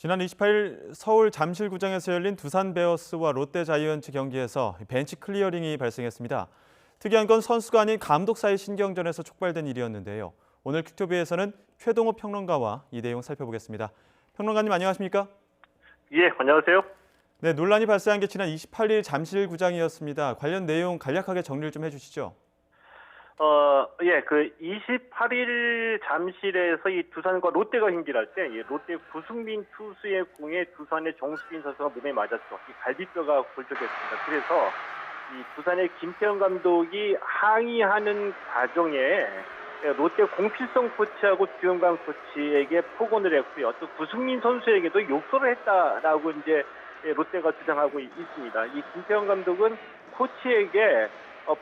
지난 28일 서울 잠실구장에서 열린 두산 베어스와 롯데 자이언츠 경기에서 벤치 클리어링이 발생했습니다. 특이한 건 선수가 아닌 감독 사이 신경전에서 촉발된 일이었는데요. 오늘 퀵토비에서는 최동호 평론가와 이 내용 살펴보겠습니다. 평론가님 안녕하십니까? 예, 안녕하세요. 네, 논란이 발생한 게 지난 28일 잠실구장이었습니다. 관련 내용 간략하게 정리를 좀 해주시죠. 예, 28일 잠실에서 이 두산과 롯데가 경기를 할 때, 롯데 구승민 투수의 공에 두산의 정수빈 선수가 몸에 맞았죠. 이 갈비뼈가 골절됐습니다. 그래서 이 두산의 김태형 감독이 항의하는 과정에 롯데 공필성 코치하고 주영강 코치에게 폭언을 했고요. 또 구승민 선수에게도 욕설을 했다라고 이제 롯데가 주장하고 있습니다. 이 김태형 감독은 코치에게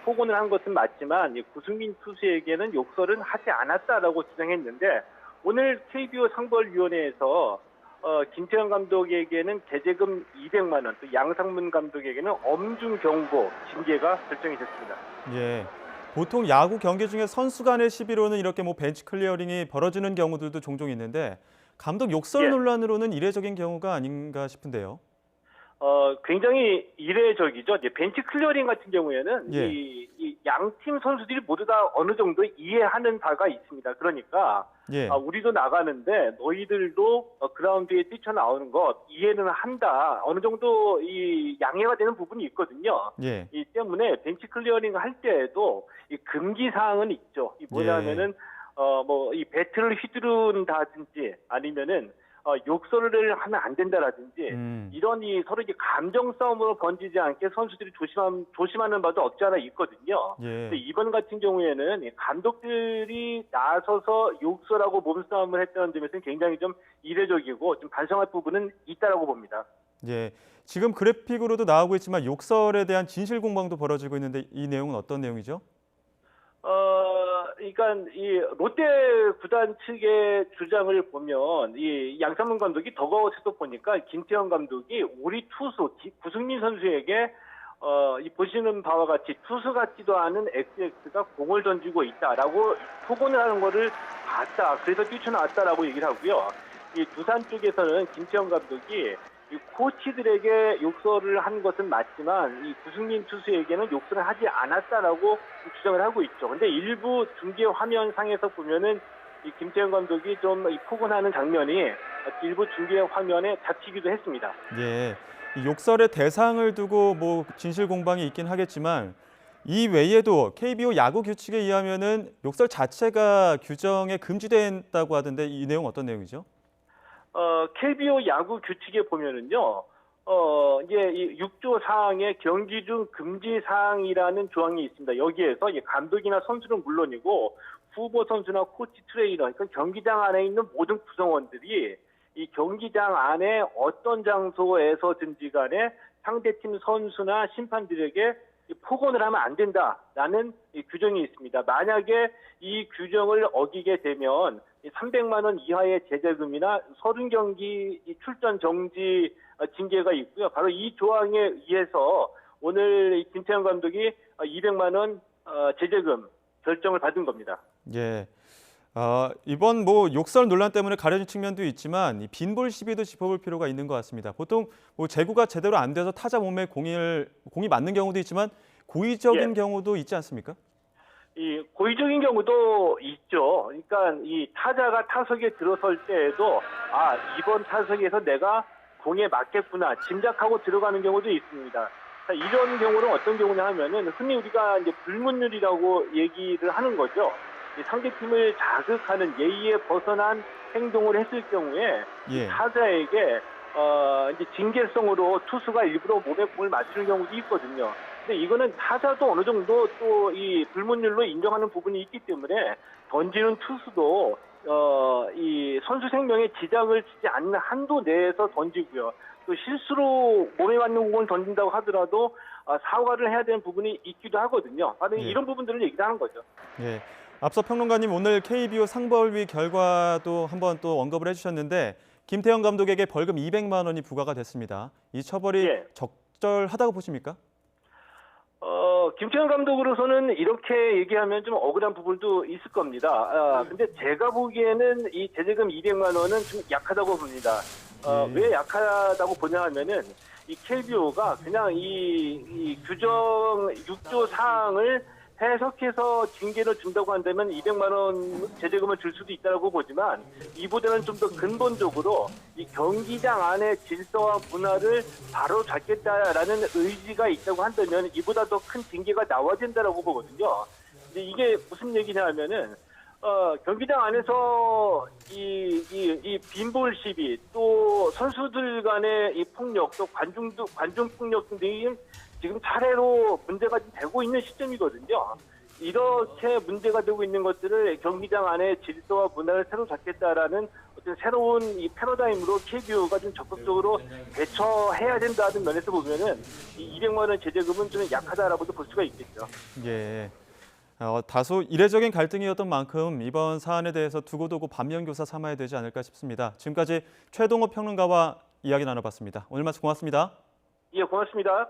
폭언을 한 것은 맞지만 구승민 투수에게는 욕설은 하지 않았다라고 주장했는데, 오늘 KBO 상벌위원회에서 김태형 감독에게는 계제금 200만 원, 또 양상문 감독에게는 엄중 경고, 징계가 결정이 됐습니다. 예, 보통 야구 경기 중에 선수 간의 시비로는 이렇게 벤치 클리어링이 벌어지는 경우들도 종종 있는데 감독 욕설 예. 논란으로는 이례적인 경우가 아닌가 싶은데요. 굉장히 이례적이죠. 이제 벤치 클리어링 같은 경우에는 예. 이 양팀 선수들이 모두 다 어느 정도 이해하는 바가 있습니다. 그러니까 예. 우리도 나가는데 너희들도 그라운드에 뛰쳐나오는 것 이해는 한다. 어느 정도 이 양해가 되는 부분이 있거든요. 예. 이 때문에 벤치 클리어링 할 때에도 이 금기 사항은 있죠. 이 뭐냐면은 이 배트를 휘두른다든지 아니면은 욕설을 하면 안 된다라든지 이런 서로 이제 감정 싸움으로 번지지 않게 선수들이 조심하는 바도 없지 않아 있거든요. 예. 근데 이번 같은 경우에는 이 감독들이 나서서 욕설하고 몸싸움을 했다는 점에서는 굉장히 좀 이례적이고 좀 반성할 부분은 있다라고 봅니다. 예. 지금 그래픽으로도 나오고 있지만 욕설에 대한 진실 공방도 벌어지고 있는데 이 내용은 어떤 내용이죠? 그러니까 이 롯데 구단 측의 주장을 보면 이 양상문 감독이 더가웃에서 보니까 김태형 감독이 우리 투수 구승민 선수에게 이 보시는 바와 같이 투수 같지도 않은 XX가 공을 던지고 있다라고 폭언을 하는 거를 봤다. 그래서 뛰쳐나왔다라고 얘기를 하고요. 이 두산 쪽에서는 김태형 감독이 이 코치들에게 욕설을 한 것은 맞지만 이 구승민 투수에게는 욕설을 하지 않았다라고 주장을 하고 있죠. 근데 일부 중계 화면상에서 보면은 이 김태형 감독이 좀 폭언하는 장면이 일부 중계 화면에 잡히기도 했습니다. 예. 이 욕설의 대상을 두고 진실 공방이 있긴 하겠지만 이 외에도 KBO 야구 규칙에 의하면은 욕설 자체가 규정에 금지된다고 하던데 이 내용 어떤 내용이죠? KBO 야구 규칙에 보면은요, 이제 이 6조 사항에 경기 중 금지 사항이라는 조항이 있습니다. 여기에서 감독이나 선수는 물론이고 후보 선수나 코치 트레이너, 그러니까 경기장 안에 있는 모든 구성원들이 이 경기장 안에 어떤 장소에서든지 간에 상대팀 선수나 심판들에게 폭언을 하면 안 된다라는 이 규정이 있습니다. 만약에 이 규정을 어기게 되면 300만 원 이하의 제재금이나 30경기 출전 정지 징계가 있고요. 바로 이 조항에 의해서 오늘 김태형 감독이 200만 원 제재금 결정을 받은 겁니다. 예. 이번 욕설 논란 때문에 가려진 측면도 있지만 이 빈볼 시비도 짚어볼 필요가 있는 것 같습니다. 보통 제구가 제대로 안 돼서 타자 몸에 공이 맞는 경우도 있지만 고의적인 경우도 있지 않습니까? 이 고의적인 경우도 있죠. 그러니까 이 타자가 타석에 들어설 때에도 이번 타석에서 내가 공에 맞겠구나 짐작하고 들어가는 경우도 있습니다. 자, 이런 경우는 어떤 경우냐 하면은 흔히 우리가 이제 불문율이라고 얘기를 하는 거죠. 이 상대팀을 자극하는 예의에 벗어난 행동을 했을 경우에 타자에게 이제 징계성으로 투수가 일부러 몸에 공을 맞추는 경우도 있거든요. 근데 이거는 타자도 어느 정도 또 이 불문율로 인정하는 부분이 있기 때문에 던지는 투수도 이 선수 생명에 지장을 주지 않는 한도 내에서 던지고요. 또 실수로 몸에 맞는 공을 던진다고 하더라도 사과를 해야 되는 부분이 있기도 하거든요. 바로 이런 부분들을 얘기를 하는 거죠. 예. 앞서 평론가님 오늘 KBO 상벌위 결과도 한번 또 언급을 해주셨는데 김태형 감독에게 벌금 200만 원이 부과가 됐습니다. 이 처벌이 적절하다고 보십니까? 김태형 감독으로서는 이렇게 얘기하면 좀 억울한 부분도 있을 겁니다. 근데 제가 보기에는 이 제재금 200만 원은 좀 약하다고 봅니다. 왜 약하다고 보냐 하면은 이 KBO가 그냥 이 규정 6조 사항을 해석해서 징계를 준다고 한다면 200만 원 제재금을 줄 수도 있다고 보지만 이보다는 좀 더 근본적으로 이 경기장 안의 질서와 문화를 바로 잡겠다라는 의지가 있다고 한다면 이보다 더 큰 징계가 나와야 된다라고 보거든요. 근데 이게 무슨 얘기냐 하면은 경기장 안에서 이 빈볼 시비 또 선수들 간의 이 폭력 또 관중 폭력 등이 지금 차례로 문제가 되고 있는 시점이거든요. 이렇게 문제가 되고 있는 것들을 경기장 안에 질서와 문화를 새로 잡겠다라는 어떤 새로운 이 패러다임으로 KBO가 좀 적극적으로 대처해야 된다는 면에서 보면은 이 200만 원 제재금은 좀 약하다라고도 볼 수가 있겠죠. 예. 다소 이례적인 갈등이었던 만큼 이번 사안에 대해서 두고두고 반면교사 삼아야 되지 않을까 싶습니다. 지금까지 최동호 평론가와 이야기 나눠봤습니다. 오늘 말씀 고맙습니다. 예, 고맙습니다.